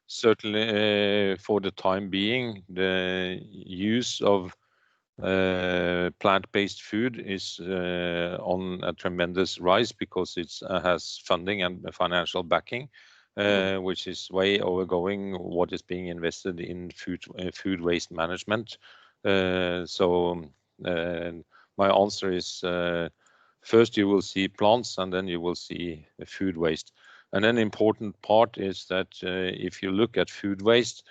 certainly for the time being, the use of plant-based food is on a tremendous rise because it has funding and financial backing, which is way overgoing what is being invested in food waste management. So my answer is first you will see plants and then you will see food waste. And then important part is that if you look at food waste,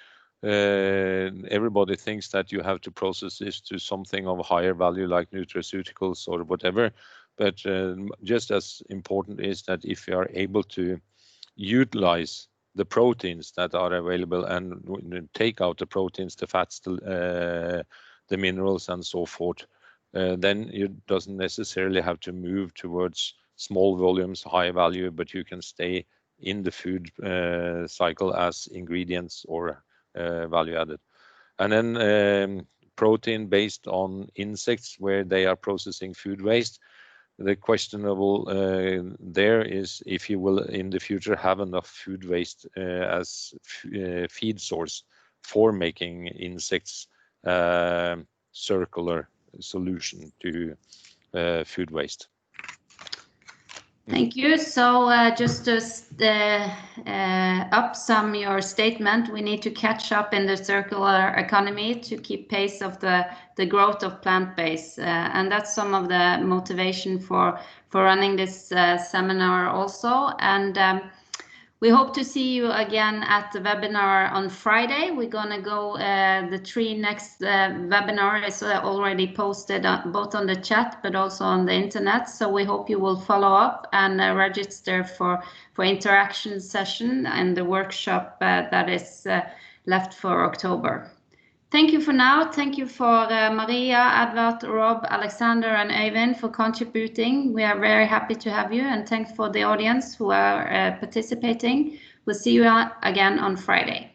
everybody thinks that you have to process this to something of higher value like nutraceuticals or whatever. But just as important is that if you are able to utilize the proteins that are available and take out the proteins, the fats, the minerals and so forth, then you doesn't necessarily have to move towards small volumes, high value, but you can stay in the food cycle as ingredients or value added. And then protein based on insects where they are processing food waste. The questionable there is if you will in the future have enough food waste as feed source for making insects circular solution to food waste. Thank you. So just to upsum your statement, we need to catch up in the circular economy to keep pace of the growth of plant-based, and that's some of the motivation for running this seminar also. And we hope to see you again at the webinar on Friday. We're gonna go, the 3 next webinar is already posted both on the chat but also on the internet. So we hope you will follow up and register for interaction session and the workshop that is left for October. Thank you for now. Thank you for Maria, Edvard, Rob, Alexander and Øyvind for contributing. We are very happy to have you, and thanks for the audience who are participating. We'll see you again on Friday.